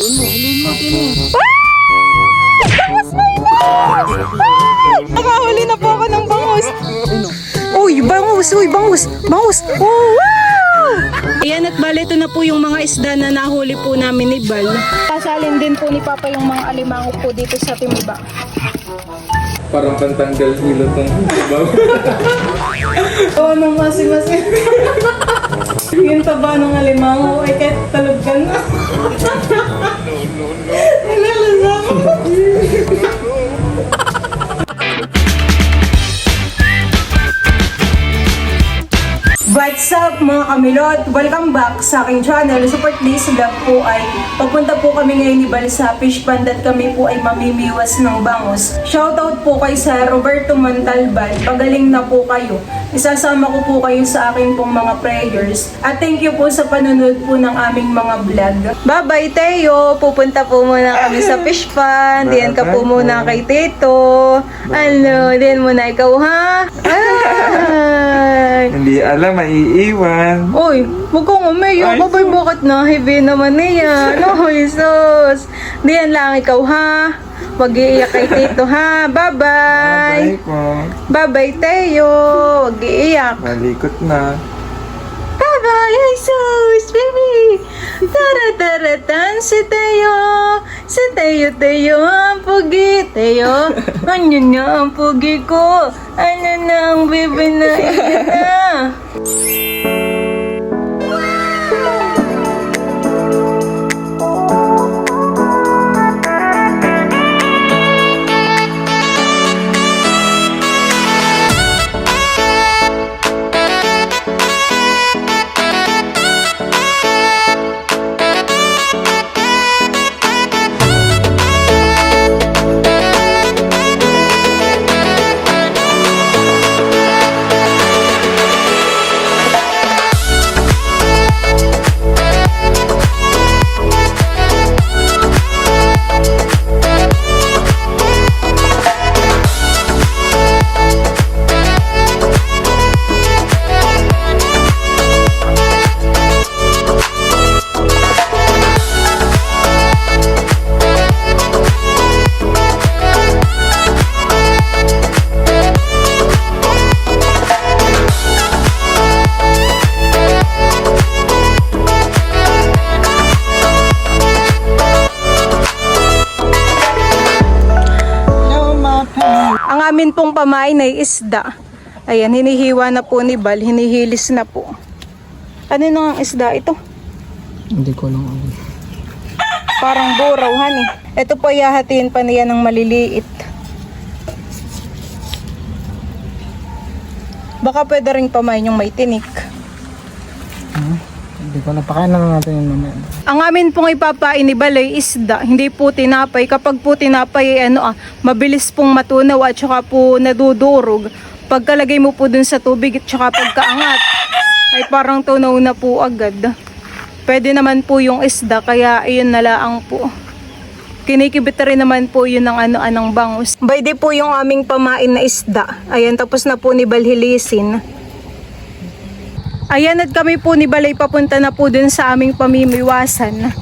Hilin mo, Tini. Bangus na ina! Nakahuli na po ako ng bangus. Uy, bangus! Uy, bangus! Bangus! Oh, wow! Ayan, at bale, ito na po yung mga isda na nahuli po namin ni Bal. Pasalin din po ni Papa yung mga alimango po dito sa Timiba. Parang pantanggal hilo tong ibaw. Oo, nang masi-masi. Yung taba ng alimango ay kahit talog ka na. What's up mga kamilot? Welcome back sa aking channel. Support this vlog po ay pagpunta po kami ngayon ni Bal sa fish pond at kami po ay mamimiwas ng bangus. Shoutout po kay sa Roberto Montalban. Pagaling na po kayo. Isasama ko po kayo sa aking pong mga prayers. At thank you po sa panunod po ng aming mga vlog. Bye-bye Teo! Pupunta po muna kami sa fish pond. Diyan ka po muna kay Tito. Ano, diyan muna ikaw ha? Ay! Hindi alam, maiiwan. Uy, huwag kong umayo. Babay, bakit na? Heavy naman niya. No, Jesus. Diyan lang ikaw ha. Huwag iiyak kay Tito ha. Bye-bye. Bye po. Bye-bye, Teo. Huwag iiyak. Malikot na. Bye-bye, Jesus, baby. Tara-taratan si Teo. Si Teo ang pugi. Teo, ano na ang pugi ko? Ano na ang baby na iyan na? Ang amin pong pamain ay isda. Ayan, hinihiwa na po ni Bal, hinihilis na po. Ano na ang isda ito? Hindi ko lang alam. Parang buraw, honey. Ito po yahatiin pa niya ng maliliit. Baka pwede rin pamain yung may tinik. Hindi ko napakain na natin yung mamaya. Ang amin pong ipapain ni Bal ay isda, hindi po tinapay. Kapag po tinapay ay mabilis pong matunaw at saka po nadudurog. Pagkalagay mo po dun sa tubig at saka pagkaangat ay parang tunaw na po agad. Pwede naman po yung isda, kaya ayun na laang po. Kinikibit rin naman po yun ng anong bangus. Bayde po yung aming pamain na isda. Ayan, tapos na po ni Bal hilisin. Ayan, at kami po ni Balay papunta na po dun sa aming pamimiwasan.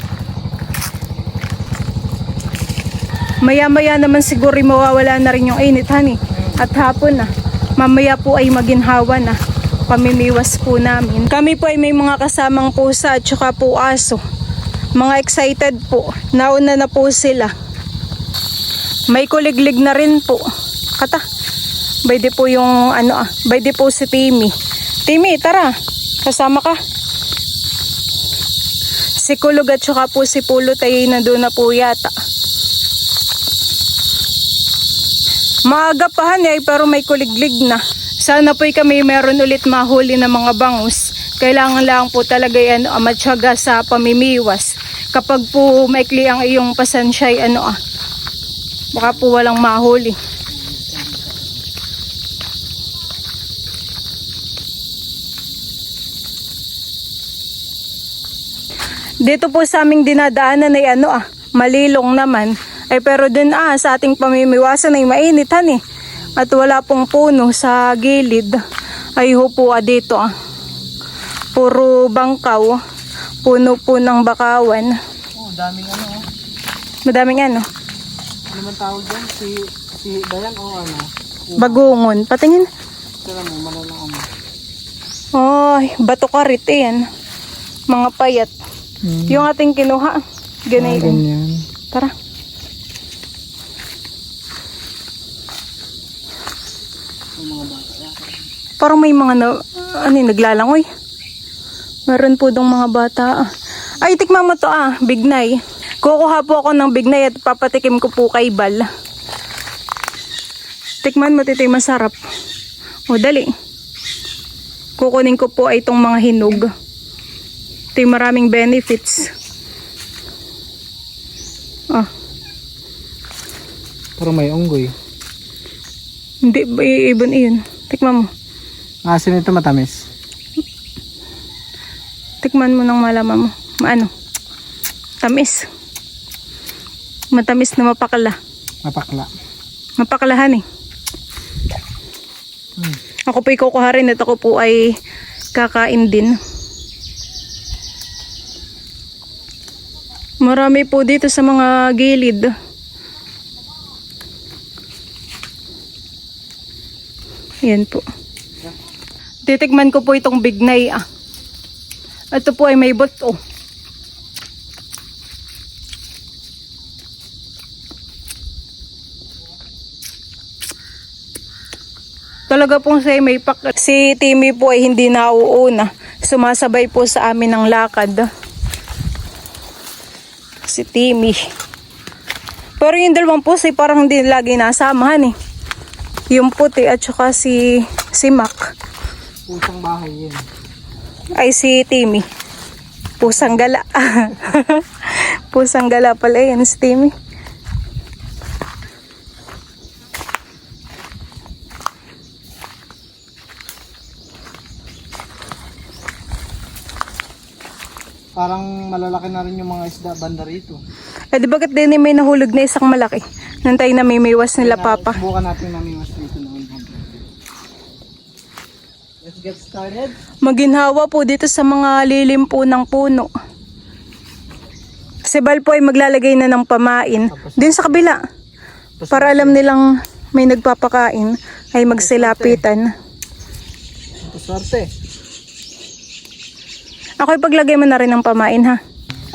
Maya-maya naman siguro mawawala na rin yung init, honey. At hapon na. Mamaya po ay maginhawa na. Pamimiwas po namin. Kami po ay may mga kasamang pusa at saka po aso. Mga excited po. Nauna na po sila. May kuliglig na rin po. Kata. Bayde po yung bayde po si Timmy. Timmy, tara. Kasama ka. Si Kulog at saka po si Pulot ay nandun na po yata. Maaga pa hanay pero may kuliglig na. Sana po kami meron ulit mahuli na mga bangus. Kailangan lang po talaga matyaga sa pamimiwas. Kapag po maikli ang iyong pasensya ay baka po walang mahuli. Dito po sa aming dinadaanan ay malilong naman. Ay pero dun sa ating pamimiwasan ay mainitan eh. At wala pong puno sa gilid. Ay po dito Puro bangkaw. Puno po ng bakawan. Oh, daming Madaming ano. Ano man tawag dyan? Si Dayan o ano? Bagungon. Patingin. Tira mo, malalang mo. Ay, bato karit yan. Mga payat. Yung ating kinuha. Ganyan. Ganyan. Tara. Parang may mga naglalangoy. Meron po dong mga bata. Ay, tikman mo to bignay. Kukuha po ako ng bignay at papatikim ko po kay Bal. Tikman mo, tito'y masarap. O, dali. Kukunin ko po ay itong mga hinog. Ito yung maraming benefits. Parang may unggoy. Hindi, ibon iyon. Tikman mo. Asin ito matamis. Tikman mo nang malaman mo. Maano? Tamis. Matamis na mapakala. Mapakla. Mapakalahan eh. Ako po'y kukuha rin at ako po ay kakain din. Marami po dito sa mga gilid. Yan po. Titikman ko po itong bignay Ito po ay may buto. Talaga pong siya may pak. Si Timmy po ay hindi nauuna. Sumasabay po sa amin ng lakad. Si Timmy. Pero yung dalawang po ay parang hindi lagi nasamahan eh. Yung puti at saka si Mac. Pusang bahay yun. Ay si Timmy. Pusang gala. Pusang gala pala yan si Timmy. Parang malalaki na rin yung mga isda banda rito. Eh di bakit din may nahulog na isang malaki? Nantay na may miwas nila papa. Subukan natin mamiwas dito noon. Let's get started. Maginhawa po dito sa mga lilim po ng puno. Si Bal po ay maglalagay na ng pamain. Din sa kabila. Para alam nilang may nagpapakain ay magsilapitan. Swerte. Ako ipaglagay mo na rin ng pamain ha.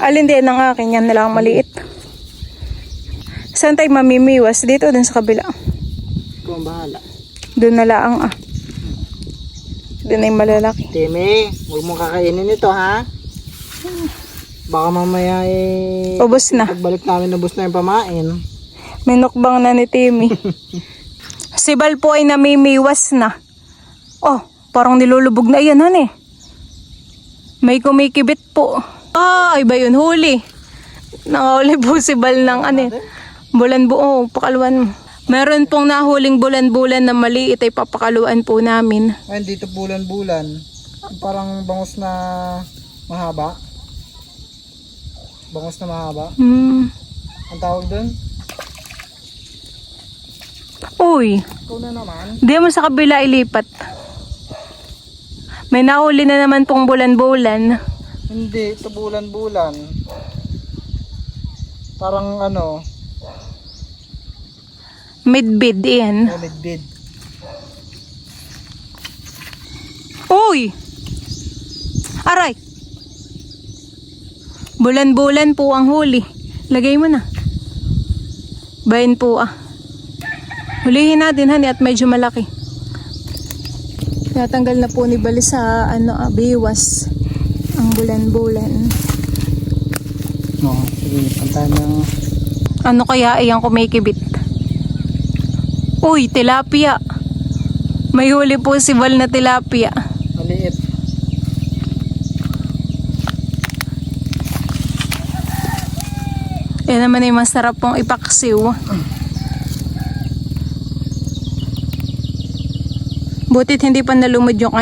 Alin din ang akin, yan na lang maliit. Saan tayo mamimiwas? Dito din sa kabila. Ikaw ang bahala. Doon na lang Doon ay malalaki. Timmy, huwag mong kakainin ito ha. Baka mamaya Ubos na. pagbalik namin ubos na yung pamain. May nukbang na ni Timmy. Si Bal po ay namimiwas na. Oh, parang nilulubog na yan han eh. May kumikibit po. Ay ba yun? Huli. Nakahuli po si Bal ng bulan buo. Pakaluan mo. Meron pong nahuling bulan-bulan na maliit ay papakaluan po namin. Ayun dito bulan-bulan. Parang bangus na mahaba. Bangus na mahaba. Ang tawag doon? Uy. Ikaw na naman. Di mo sa kabila ilipat. May nahuli na naman pong bulan-bulan. Hindi, ito bulan-bulan. Parang Midbid yan. midbid. Uy! Aray! Bulan-bulan po ang huli. Lagay mo na. Bayan po Hulihin natin hani at medyo malaki. Natanggal na po ni Bali sa biwas ang bulan-bulan. No, sige, pantahan ng... Ano kaya iyang kumikibit? Uy, tilapia. May huli po si Bal na tilapia. Maliit. Yan naman ay masarap pong ipaksiw. Butit hindi pa nalumod yung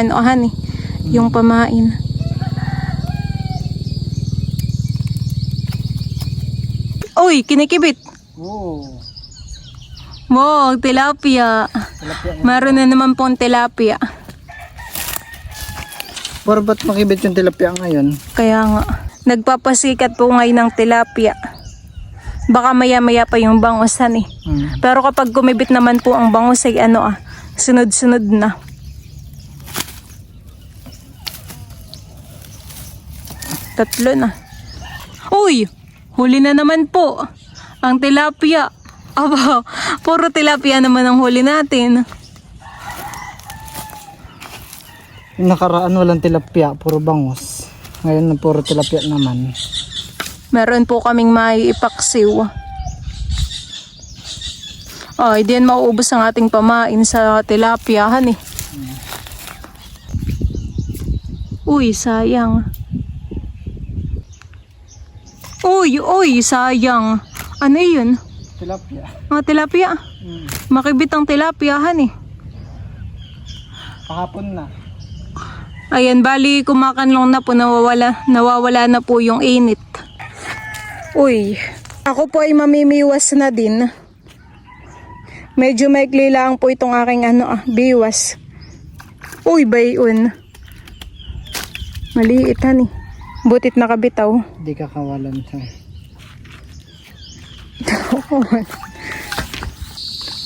yung pamain. Uy, kinikibit. Oh. Wow, tilapia. Meron na naman pong tilapia. Para ba't makibit yung tilapia ngayon? Kaya nga, nagpapasikat po ngayon ng tilapia. Baka maya-maya pa yung bangusan eh. Pero kapag kumibit naman po ang bangus ay sunod-sunod na. Tatlo na. Uy! Huli na naman po. Ang tilapia. Aba, puro tilapia naman ang huli natin. Yung nakaraan walang tilapia, puro bangus. Ngayon na puro tilapia naman. Meron po kaming may ipaksiw. Ay, di yan mauubos ang ating pamain sa tilapiahan eh. Uy, sayang. Uy, sayang. Ano yun? Tilapia. Mga tilapia. Makibit ang tilapiahan eh. Kahapon na. Ayan, bali kumakanlong na po, nawawala na po yung init. Uy, ako po ay mamimiwas na din. Medyo maikli lang po itong aking biwas. Uy, bayon. Maliit ni. Butit nakabitaw. Di ka kawalan siya.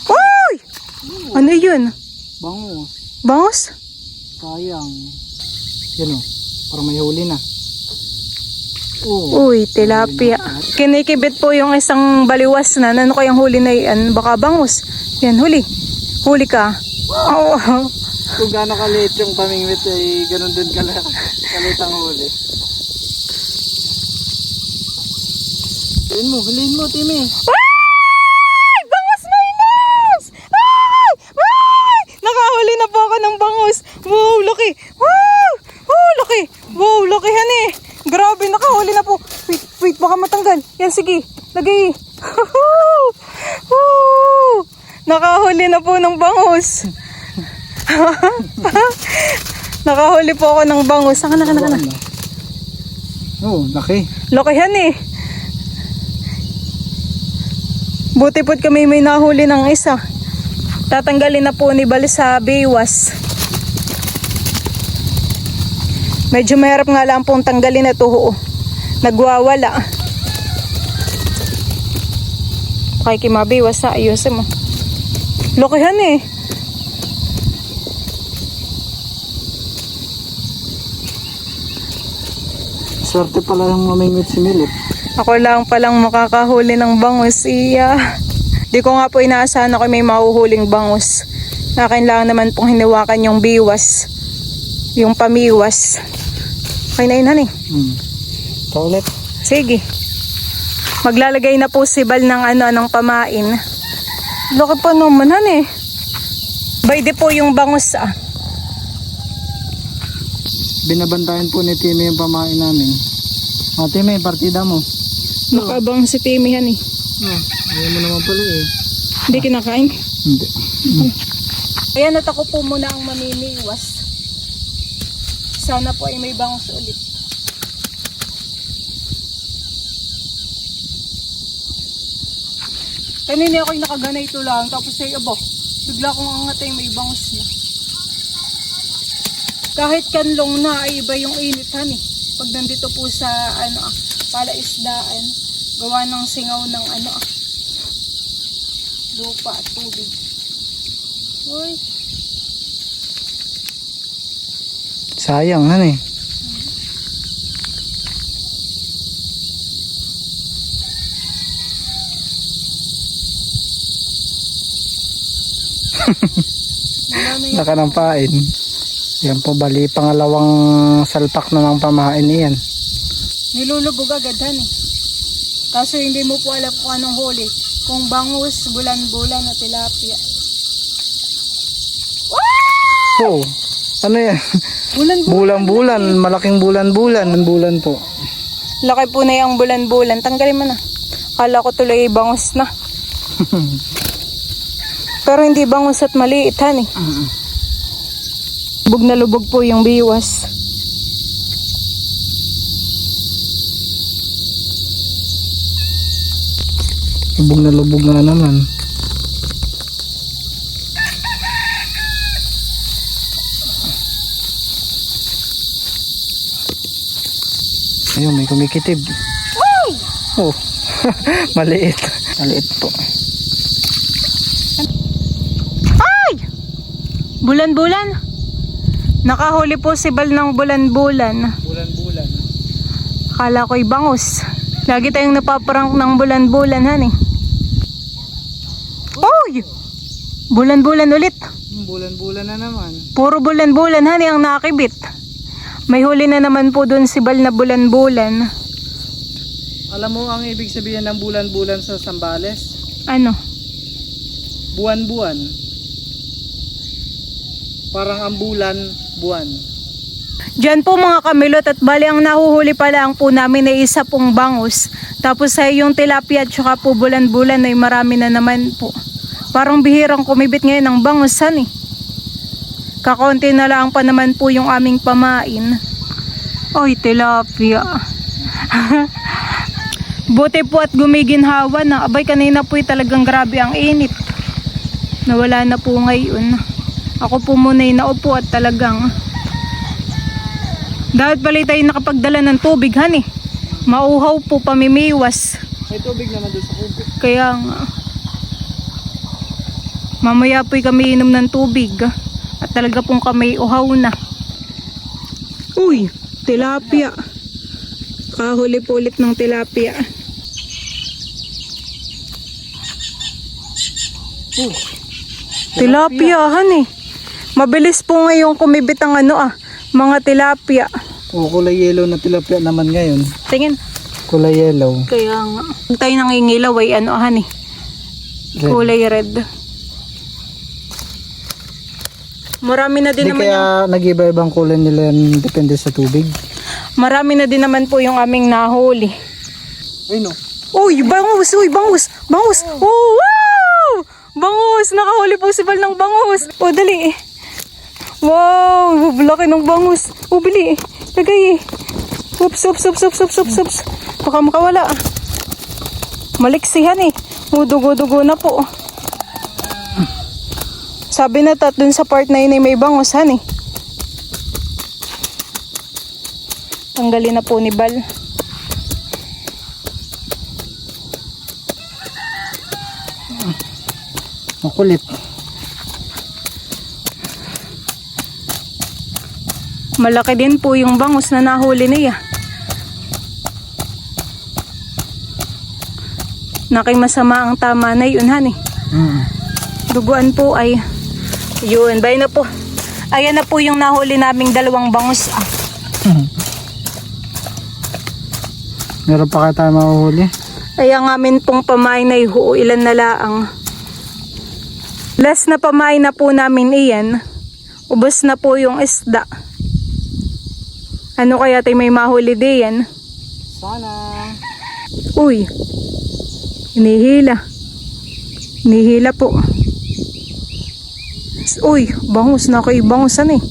Uy! Ano yun? Bangus. Bangus? Sayang. Yan o. Parang may huli na. Uy, tilapia. Kinikibit po yung isang baliwas na. Ano kayang huli na yan? Baka bangus. Yan, huli. Huli ka. Oo. Kung gaano kaliit yung pamingwit ay ganun din kaliit ang huli. Huliin mo, Timmy. Ay! Bangus na inas! Ay! Ay! Nakahuli na po ako ng bangus. Wow, laki. Wow! Oh, laki. Wow, laki eh. Grabe, nakahuli na po. Wait, baka matanggal. Yan, sige. Lagay. Woo! Nakahuli na po ng bangus. Nakahuli po ako ng bangus. Saka na. Oh, laki. Lakihan eh. Buti po't kami may nahuli ng isa. Tatanggalin na po ni Bal sa biwas. Medyo mahirap nga lang pong tanggalin na ito. Nagwawala. Kaya kimabiwas sa ayusin mo. Lakihan eh. Swerte pala yung mamingwit si Milip. Ako lang palang makakahuli ng bangus. Di ko nga po inaasahan ako may mahuhuling bangus. Akin lang naman pong hinawakan yung biwas. Yung pamiwas. Okay na yun, Ito ulit. Sige. Maglalagay na po si Bal ng pamain. Laki pa naman, Bayde po yung bangus, Binabantayan po ni Timmy yung pamain namin. Timmy, partida mo. Nakabang si Timmy, Ayaw mo naman pala eh. Hindi kinakain. Hindi. Ayan, at ako po muna ang mamimiwas. Sana po ay may bangus ulit. Kanina ako'y nakaganito lang, tapos ay bigla kong angatay may bangus na. Kahit kanlong na ay iba yung init, Pag nandito po sa palaisdaan, gawa ng singaw ng lupa at tubig. Uy. Sayang, Nakanampain. Yan po bali, pangalawang salpak na ng pamain niyan. Nilulubog agad, Kaso hindi mo po alam kung anong huli. Kung bangus, bulan-bulan na tilapia. Oh, ano yan? Bulan-bulan, malaking bulan-bulan. Ang bulan po. Laki po na yung bulan-bulan. Tanggalin mo na. Kala ko tuloy bangus na. Pero hindi bangus at maliit, Lubog na lubog po yung biwas. Lubog na lubog nga naman. Ayun, may kumikitib. Oh. Maliit. Maliit po. Ay! Bulan-bulan. Nakahuli po si Bal ng bulan-bulan. Bulan-bulan. Akala ko'y bangus. Lagi tayong napaprank ng bulan-bulan, honey. Oy! Bulan-bulan ulit. Bulan-bulan na naman. Puro bulan-bulan, honey, ang nakibit. May huli na naman po dun si Bal na bulan-bulan. Alam mo ang ibig sabihin ng bulan-bulan sa Sambales? Ano? Buwan-buwan. Parang ang bulan, buwan. Diyan po mga kamilot, at bali ang nahuhuli pa lang po namin ay isa pong bangus. Tapos ay yung tilapia at saka po bulan-bulan ay marami na naman po. Parang bihirang kumibit ngayon ng bangus, honey. Kakonti na lang pa naman po yung aming pamain. Oy, tilapia. Buti po at gumiginhawa na. Abay, kanina po talagang grabe ang init. Nawala na po ngayon. Ako po muna yung naupo at talagang dapat pala tayo nakapagdala ng tubig, honey. Mauhaw po, pamimiwas. May tubig naman doon sa kubo. Kaya nga. Mamaya po'y kami inom ng tubig. At talaga pong kami uhaw na. Uy, tilapia. Kahuli po ulit ng tilapia. Tilapia, honey. Mabilis po ngayon kumibit ang mga tilapia. Kulay yellow na tilapia naman ngayon. Tingin. Kulay yellow. Kaya nga. Pag tayo nangingilaw ay honey. Red. Kulay red. Marami na din Di naman kaya nag-iba-ibang kulay nila yan depende sa tubig. marami na din naman po yung aming nahuli. Ay no. Uy, bangus! Uy, bangus! Bangus! Oh, wow! Bangus! Nakahuli po si Bal ng bangus. Oh, dali eh. Wow! Laki ng bangus. Oh, bili eh. Lagay eh. Oops, oops, oops, oops, oops, oops, oops. Baka makawala. Maliksihan eh. Dugo-dugo na po. Sabi na tat dun sa part na yun ay may bangus, han eh. Tanggalin na po ni Bal. Makulit. Malaki din po yung bangus na nahuli niya. Naking masama ang tama na yun, han eh. Duguan po ay yun, bay na po. Ayan na po yung nahuli naming dalawang bangus. Meron pa kaya tayo mahuhuli? Ay ang amin pong pamain ay ilan na laang. Last na pamain na po namin iyan. Ubos na po yung isda. Ano kaya tayo may mahuli diyan? Sana. Uy, hinihila. Hinihila po. Uy, bangus na kayo. Bangusan eh.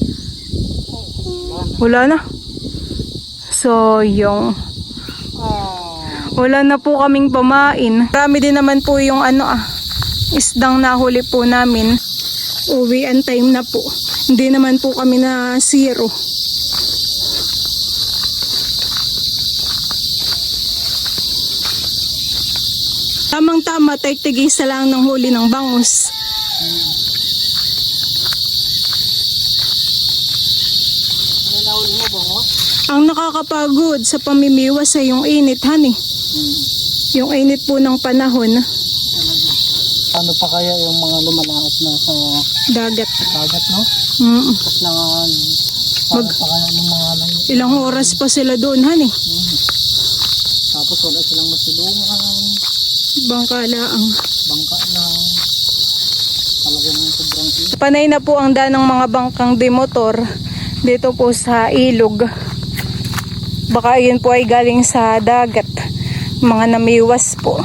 Wala na. Sayang. Wala na po kaming pamain. Marami din naman po yung isdang nahuli po namin. Uwian time na po. Hindi naman po kami na zero. Tamang-tama, tig-isa lang ng huli ng bangus. Ang nakakapagod sa pamimiwas ay yung init, honey. Yung init po ng panahon. Ano pa kaya yung mga lumalaot na sa Dagat. dagat, no? Tapos na paano pa kaya yung mga Ilang oras pa sila doon, honey. tapos wala silang masilungan, Bangkalaang. bangka lang. Talagang sobrang init. Panay na po ang daan ng mga bangkang demotor dito po sa ilog. Baka yun po ay galing sa dagat. Mga namiwas po.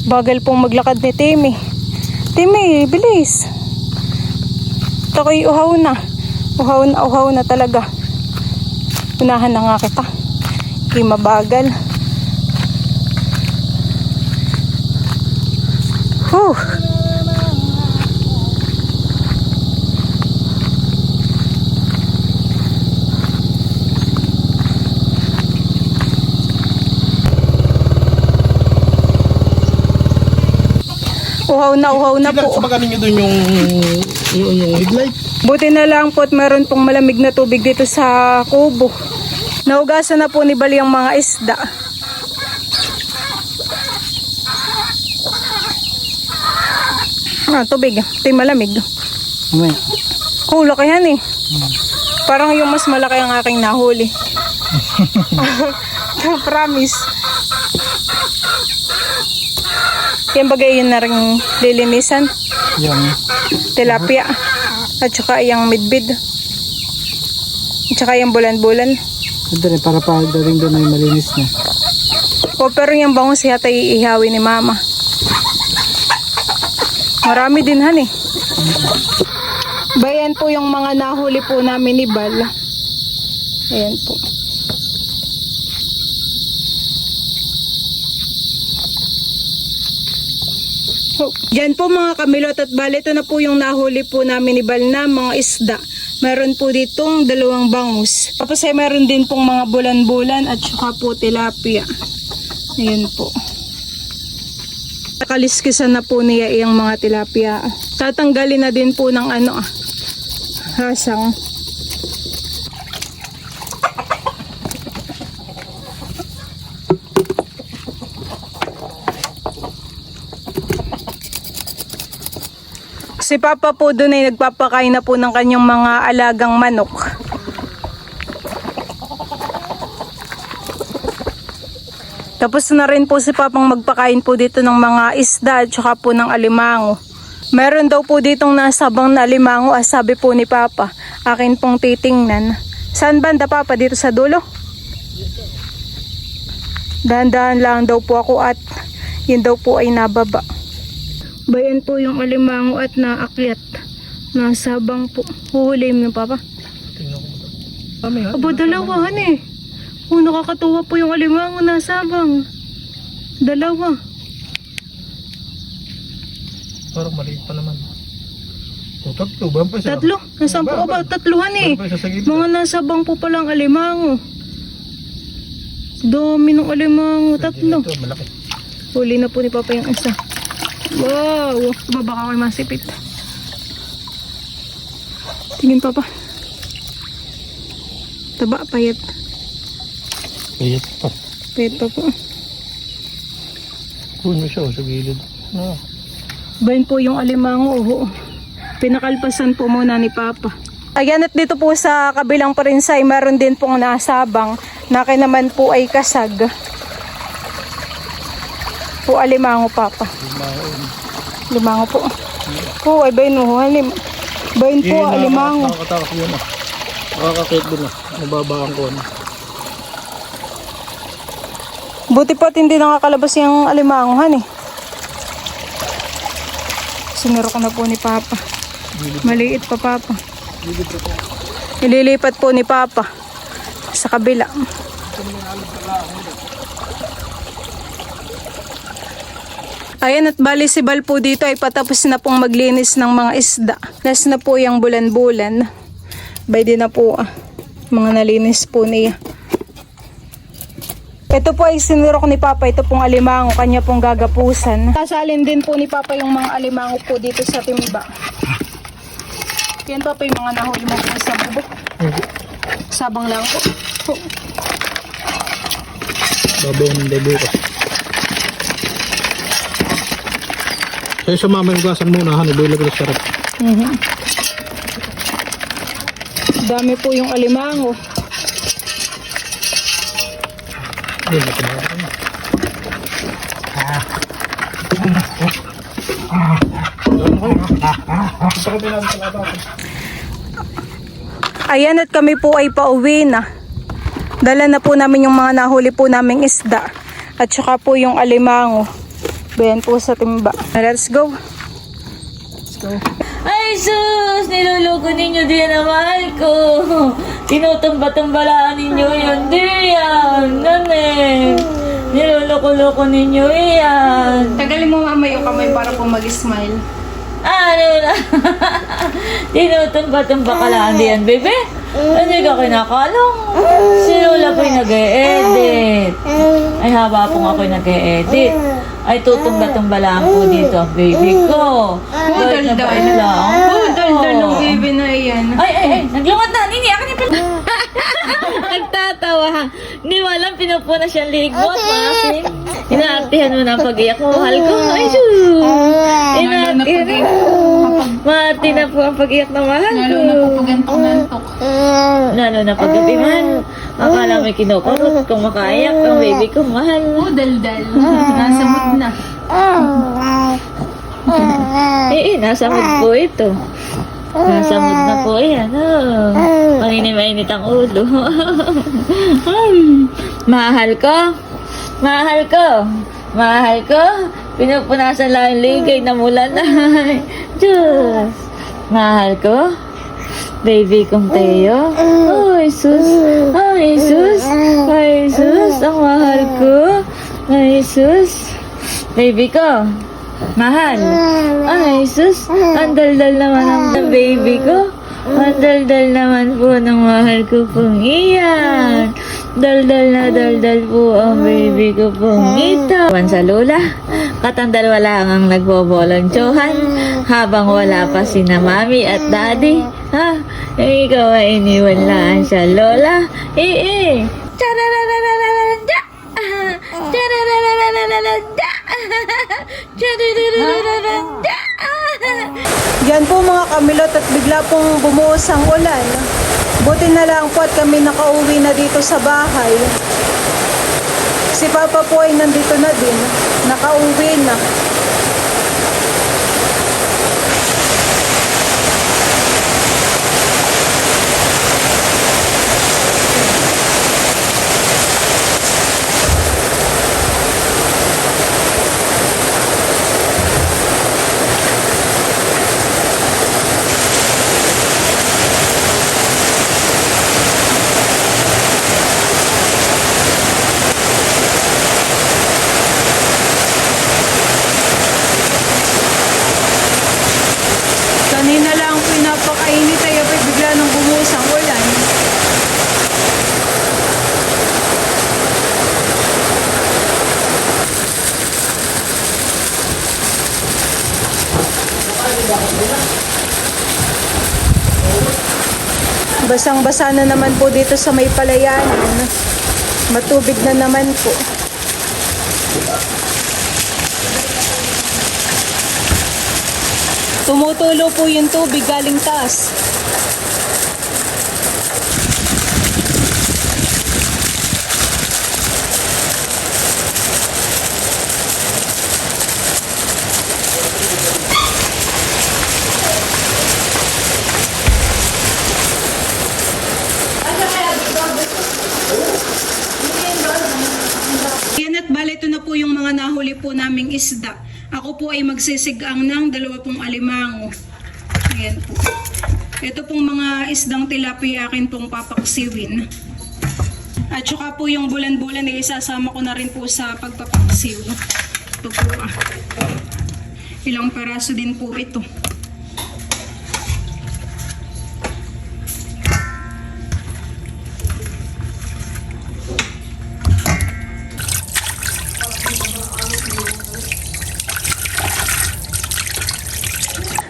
Bagal pong maglakad ni Timmy. Timmy, bilis. Takoy uhaw na. Uhaw na talaga. Unahan na nga kita. Hindi mabagal. Whew. Uhaw na po. Sa pagkanin nyo dun yung headlight. Buti na lang po at meron pong malamig na tubig dito sa kubo. Naugasan na po ni Bali ang mga isda. Tubig. Ito yung malamig. Mamaya. Oh, laki yan eh. Parang yung mas malaki ang aking nahuli. Promise. Yan bagay yun na rin lilinisan. Yung Tilapia. At saka yung midbid. At saka yung bulan-bulan. ito rin, para pagdating doon ay malinis na. O pero yung bangus yata iihawin ni mama. Marami din han eh. Bayan po yung mga nahuli po namin ni Bal. Ayan po. So, dyan po mga kamilot at bali, ito na po yung nahuli po namin ni Bal na mga isda. Meron po ditong 2 bangus. Tapos ay meron din pong mga bulan-bulan at saka po tilapia. Ayan po. Nakaliskisan na po niya yung mga tilapia. Tatanggalin na din po ng hasang. Si Papa po doon ay nagpapakain na po ng kanyang mga alagang manok. Tapos na rin po si Papang magpakain po dito ng mga isda at saka po ng alimango. Meron daw po ditong nasabang na alimango, sabi po ni Papa. Akin pong titingnan. Saan banda Papa? Dito sa dulo? Dahan-dahan lang daw po ako at yun daw po ay nababa. Bayan po yung alimango at naakyat. Nasabang po. Huhulihin mo Papa. Aba, dalawahan eh. Oh, nakakatuwa po yung alimango nasabang. 2. Parang maliit pa naman. O, 3. Ba pa isa? 3? Nasaan po ba? 3han eh. Ba pa isa sa gilid? Mga nasabang po palang alimango. Dami ng alimango. 3. Ito, malaki. Huli na po ni Papa yung isa. Wow! Baba ka masipit. Tingin Papa. Taba, payat. Payat pa. Payat pa po. Puno siya sa gilid. Bayan po yung alimango. Oh. Pinakalpasan po muna ni Papa. Ayan at dito po sa kabilang parinsay, meron din pong nasabang. Naki naman po ay kasag. Po alimango Papa. Limango po. Po ay bayan mo. Bayan po alimango. Nakakatakot yun Nakakakit din Nababaan ko Buti pa at hindi nakakalabas yung alimangohan eh. Sinuro ko na po ni Papa. Maliit pa Papa. Ililipat po ni Papa sa kabila. Ayan at bali si Bal po dito ay patapos na pong maglinis ng mga isda. Last na po yung bulan-bulan. Bay din na po mga nalinis po niya. Ito po ay sinuro ko ni Papa, ito pong alimango, kanya pong gagapusan. Sasalin din po ni Papa yung mga alimango po dito sa timba. Yan Papa yung mga nahuli mo po sa bubok. Sabang lang po. Babaw ng bukas. Kaya sa mama yung gasan muna, ibulag na sarap. Dami po yung alimango. Ayan at kami po ay pauwi na. Dala na po namin yung mga nahuli po naming isda. At saka po yung alimango. Bayan po sa timba. Let's go. Let's go. Ay sus! Niloloko ninyo din ang mahal ko. Tinutumba-tumbalaan ninyo yun. Di yan. Nane. Niloloko-loko ninyo yan. Tagalin mo mamaya yung kamay para po mag-smile. Ano na? Tinutumba-tumba ka lang diyan, bebe. Hindi ka kinakalong. Si Lola po'y nag-e-edit. Ay haba pong ako'y nag-e-edit. Ay, tutumba-tumba lang po dito ang baby ko. Bait na bait lang. Daldal ng baby na yan. Ay, naglungat na. Nini, akin yung nagtatawa. Hindi mo alam, pinupuna siyang ligot. Maasin. Inaartihan mo na ang pag-iyak mo. Mahal ko. Ay, shoo. Inaartihan. Mati na po ang pag-iyak na mahal ko. Lalo na pag-atiman. Akala may kinukurot. Kung makaiyak ang baby ko, mahal. Daldal. Nasa mood na. Nasa mood po ito. Nasa mood na po yan. Maninimainit ang ulo. Mahal ko. Mahal ko. Mahal ko. Pinupunasan lang yung ligay na mula na. Diyos. Mahal ko. Baby kong Teo. Ay, sus. Ay, sus. Ay, sus. Ang mahal ko. Ay, sus. Baby ko. Mahal. Ay, sus. Ang daldal naman ng baby ko. Ang daldal naman po ng mahal ko pong iyan. Daldal na daldal po ang baby ko pong ito. Wan sa lola, katandal wala ang nagbobolonchohan habang wala pa sina mami at daddy. Ha? Ikaw ay iniwan lang sa lola. Chararararararanda. Chararararararanda. Charararararanda. Yan po mga kamilot at bigla pong bumuhos ang ulan. Buti na lang po at kami nakauwi na dito sa bahay. Si Papa po ay nandito na din. Nakauwi na. Kanina lang pinapakainit ay bigla nang bumuhos ang ulan. Basang-basa na naman po dito sa may palayanan. Matubig na naman po. Tumutulo po yung tubig galing taas. Yan at bale, ito na po yung mga nahuli po naming isda. Ako po ay magsisigang ng 20 alimango. Ayan po. Ito pong mga isdang tilapia akin pong papaksiwin. At saka po yung bulan-bulan ay isasama ko na rin po sa pagpapaksiw. Ito po ilang peraso din po ito.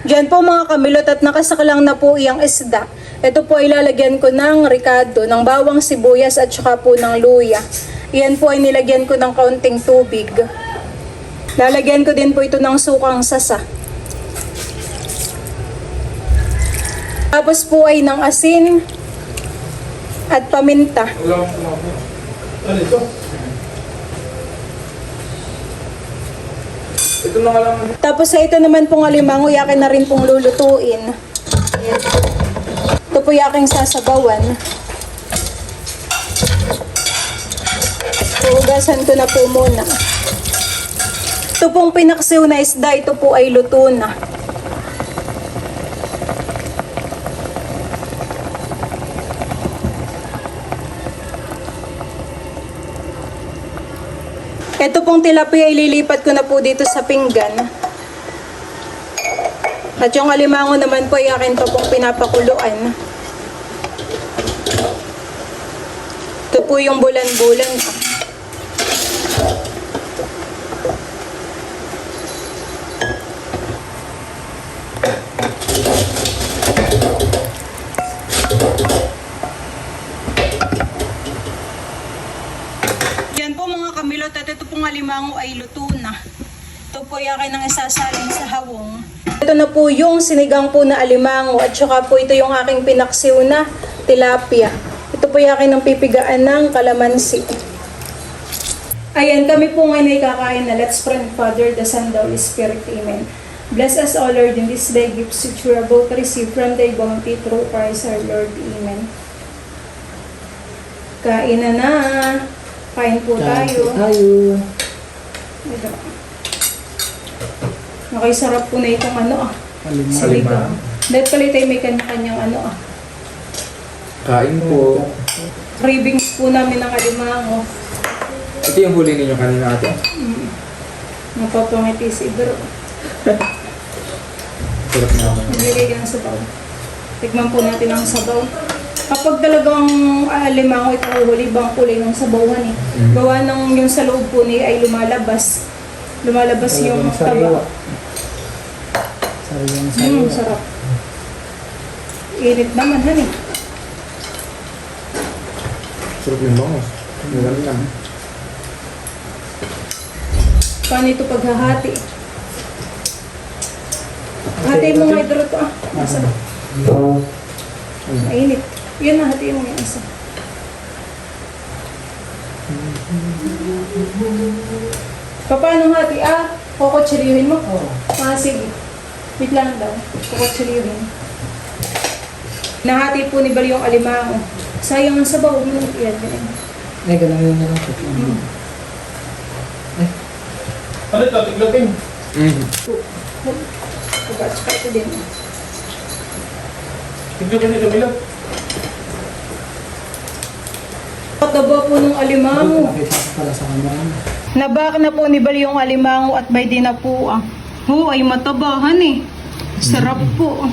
Diyan po mga kamilot at nakasakalang na po iyang isda. Ito po ay lalagyan ko ng ricado, ng bawang sibuyas at saka po ng luya. Iyan po ay nilagyan ko ng kaunting tubig. Lalagyan ko din po ito ng sukang sasa. Tapos po ay ng asin at paminta. Ito na nga lang. Tapos sa ito naman pong alimango, yakin na rin pong lulutuin. Ayan. Ito po yaking sasabawan. Uugasan ko na po muna. Ito pong pinaksiw na isda, ito po ay luto na. Ito pong tilapia ililipat ko na po dito sa pinggan. At yung alimango naman po ay akin to pong pinapakuluan. Ito po yung bulan-bulan. pong alimango ay luto na. Ito po yung akin ang isasalin sa hawong. Ito na po yung sinigang po na alimango at saka po ito yung aking pinaksiw na tilapia. Ito po yung akin ang pipigaan ng kalamansi. Ayan, kami po ngayon ay kakain na. Let's pray, Father, the Son, the Holy Spirit. Amen. Bless us, O Lord, in this day, gifts which we are about to receive from thy bounty through Christ our Lord. Amen. Kain na. Kain po tayo. Ito. Nakisarap po na itong siligang. Dahil pala tayo may kanya-kanyang Kain po. cravings po namin ng alimango. Ito yung huli ninyo kanina ate. Napapangiti si Bro. Sarap naman. Nilagay ka ng sabaw. Tikman po natin ang sabaw. Kapag talagang alimango ito huli, bang kulay ng sabawan eh. Gawa ng yung sa loob po niya ay lumalabas. Lumalabas yung taba. Sarap. Init naman, honey. Sarap yung bangos. Meron lang. Paano ito paghahati? Hati mo nga ito ito. Masarap. Mainit. Yun na, hati mo yung isa. Paano hati? Kukutsilihin mo? Sige. Wait lang daw. Kukutsilihin. Nahati po ni Bal yung alimango. Sayang ang sabaw. Yan. Ay, ganun yun na lang. Ano ito? Tiglating. Tsaka ito din. Tiglating ito, Milo. Pataba po ng alimango. Para sa kamera. Nabak na po ni Bal yung alimango at may din na po ay matabahan eh. Sarap po.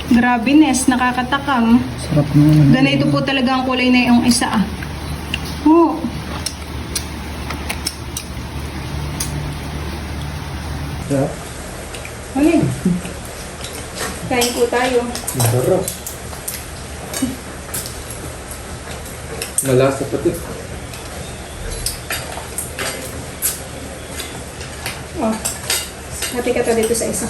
Grabe Nes, nakakatakam. Sarap naman. Ganito po talaga ang kulay na yung isa Sarap. Ano kain po tayo. Masarap. Malasa pati. Hati ka ta dito sa isa.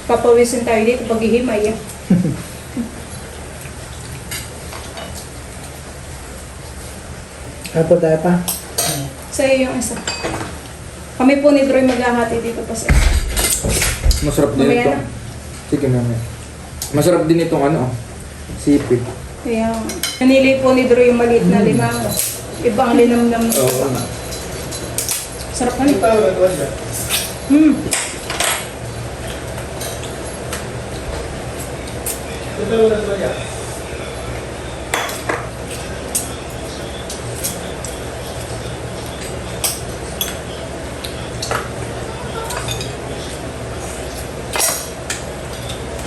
Papawisin tayo dito pag ihimay. Ano po tayo pa? Sa iyo yung isa. Kami po ni Droy maghahati dito pa sa isa. Masarap din Mamaya ito. na. Sige naman. Masarap din itong sipit. Kaya, nanili po ni Droy yung maliit na limango. Iba ang linamnam na Oo. sarap na nito.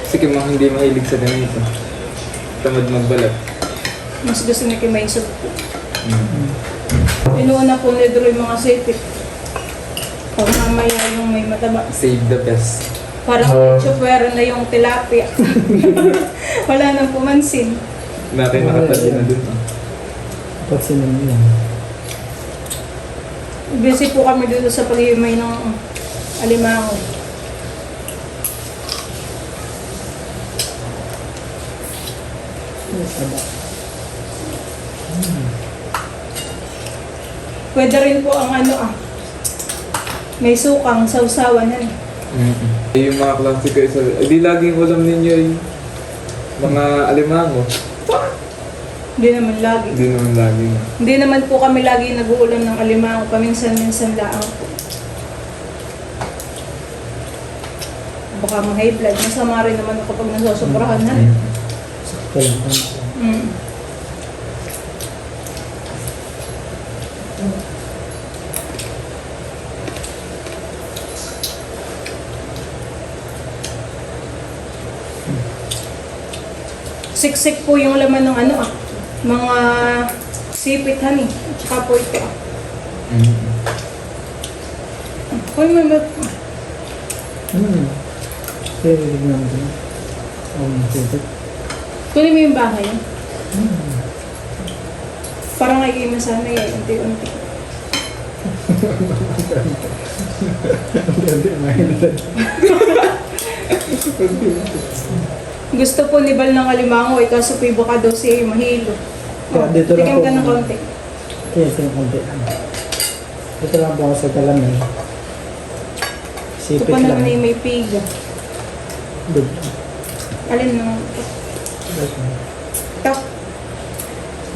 Sige mga hindi mahilig sa ganito. Tamad magbalat. Mas gusto ni Kimay soup po. Inuuna po ni Droy mga sipit. Pag mamaya yung may mataba. Save the best. Parang chopwero na yung tilapia. Wala nang pumansin. Natin nakatabi na dun. Dapat sinunod yan. Busy po kami dito sa paghihimay ng alimango. Pwede rin po ang may sukang sausawan yan. Yung mga klase ko isa. Di laging ulam ninyo yung mga alimango. Hindi naman lagi. Hindi naman laging. Hindi naman po kami lagi nag-uulam ng alimango. Paminsan-minsan lang po. Baka ma-high blood. Masama rin naman ako pag nasosobrahan. Sakto lang. Siksik po yung laman ng mga sipit honey. Tsaka po ito. Uy, may Pero tignan mo din. Sipit. kunin mo yung bahay. kayo masanay ay unti-unti. Gusto po ni Bal ng alimango, ay kaso po baka daw siya ay mahilo. Kaya dito lang Tikim po. ka ng konti. Kaya ito yung konti. Dito lang po ako sa talamay. Ito Sipit pa lang. naman ay may piga. Good. Alin na? Tak.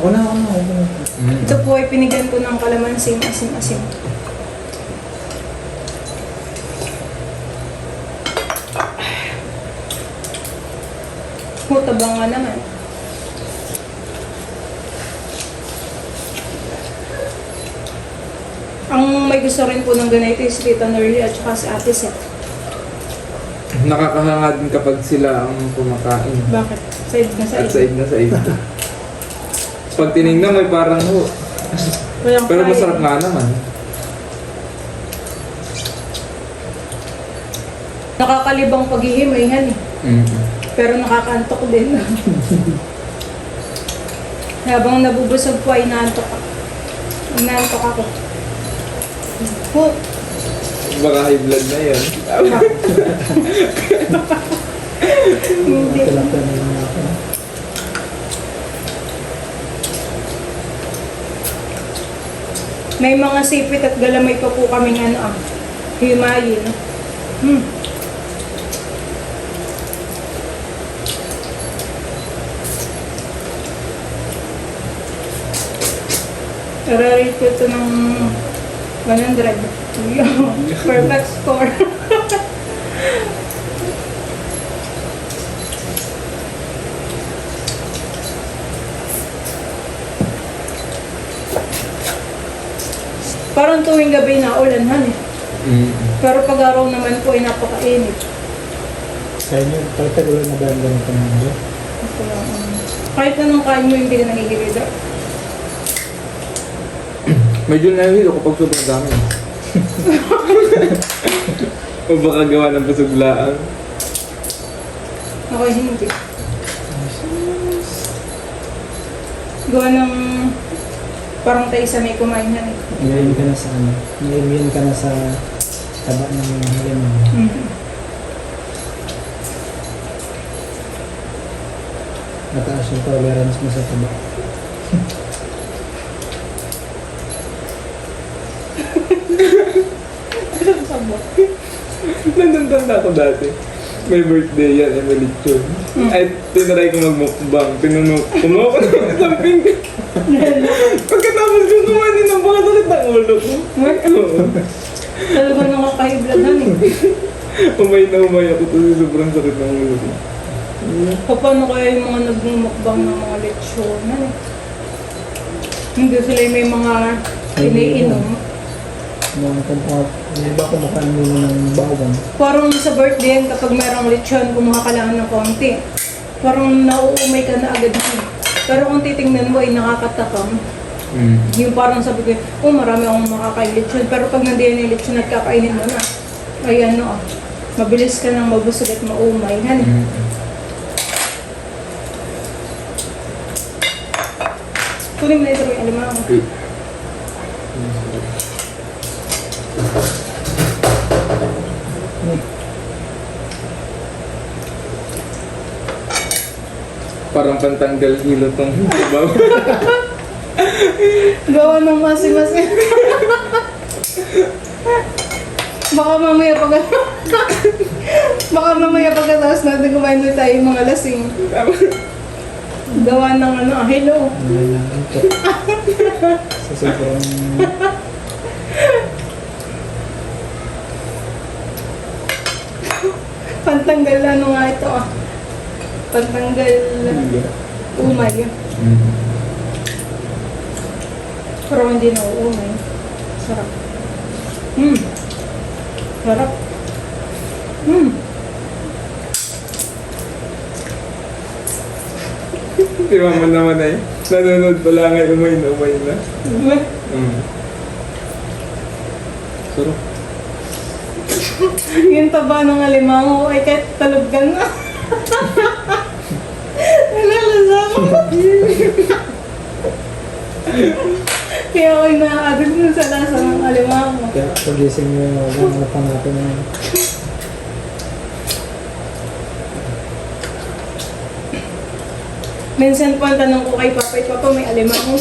Ako na. Ito po ay pinigyan ko ng kalamansi, asim-asim. Tabang nga naman. Ang may gusto rin po ng ganito is Rita Norly at saka si Ate Seth. Nakakahanga din kapag sila ang kumakain. Bakit? Side na At side. said na said. Pag tinignan may parang ho. Walang Pero kain. masarap nga naman. Nakakalibang paghihimay eh. Pero nakakaantok din. Habang nabubusog po ay naantok ako. Naantok ako. Po. Baka high blood na yan. Hindi. Ito lang po naman ako. May mga sipit at galamay pa po kaming himayin. Rarate ko ito ng 100. Perfect score. Parang tuwing gabi na ulanhan eh. Pero pag araw naman po ay napakainit. Sa inyo, pagkagulan na ba ang ganito naman? Kahit anong kain mo hindi ka nangigilid. Medyo nahihilo kapag sobrang dami. O baka gawa ng pasuglaan. Ako hindi. Gawa ng parang tayo sa may kumain na eh. Ngayon ka na sa ano? Ngayon ka na sa taba ng halimaw. Mataas yung tolerance mo sa taba. Nandun ako dati. May birthday yan, may lechon. Ay, tinry ko magmukbang. Kumuha ko ng isang finger. Pagkatapos ko kumain din ng baka sakit ng ulo ko. Oo. Talaga nakakahibladan eh. Umay na umay ako kasi sobrang sakit ng ulo ko. Paano kaya yung mga nagmumukbang ng mga leksyonan eh? Hindi sila yung may mga iniinom. Mga kumpa, hindi ba kumakain muna ng bawang? Parang sa birthday yan, kapag merong lechon, kumuha ka lang ng konti. Parang nauumay ka na agad yun. Pero kung titingnan mo ay nakakatakam. Yung parang sabi ko, oh marami akong makakain lechon. Pero pag nandiyan yung lechon at kakainin mo na, ay ano mabilis ka nang mabusog at maumay. Kunin mo na ito yung alimango. Parang pantanggal hilo tong sabaw. Gawa ng masi-masi. Baka mamaya pagkatapos natin kumain doon tayo yung mga lasing. Gawa ng hello. Kailangan ito. Sa sobrang... Pantanggal nga ito Pantanggal umay. Pero hindi na umay. Sarap. Sarap. Si mama naman ay nanonood pala ngay umay na. Sarap. Yung taba ng alimango ay kahit talog ka na. Nalalasa ko. Kaya ako'y nakakagod dun sa lasa ng alimango. Kaya pagising mo yung mga pa natin na Minsan po ang tanong ko kay Papa, Papa, may alimango.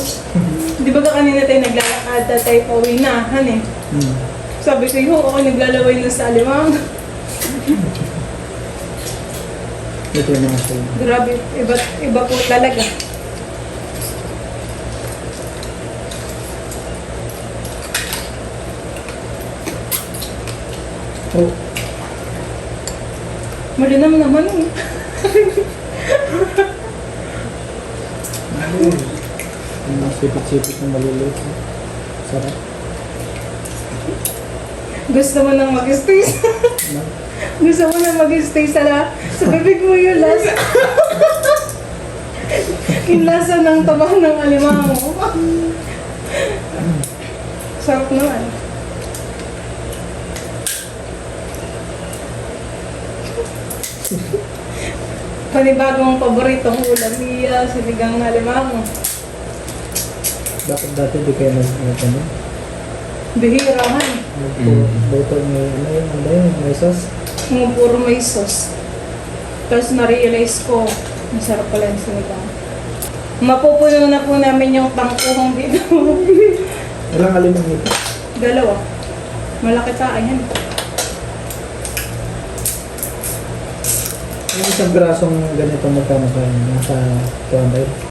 Di ba ka kanina tayo naglalakad at tayo pauwi na, han eh. Sabi ko, ako naglalaway na sa alimango. ito yung mga sa'yo. Grabe, iba po talaga. Oh, Malinam naman eh. yung mga sipit-sipit na maliliit. Sarap. Gusto mo nang mag-stay Gusto mo nang mag-stay sa bibig mo yung lasa. Yung lasa ng tabang ng alimango. Sarap naman. Panibagong paboritong ulam niya, sinigang na alimango. Dapat dati di kayo nag-ano. Bihirahan. Buto may ano yun, may sauce. Mga puro may sauce. Tapos na-realize ko, masarap pala yung sinigang. Mapupuno na po namin yung tangkuhong dito. Ilang alimang ito? 2. Malaki pa, ayan. Yung isang pirasong ganito magkano kayo? Nasa 200?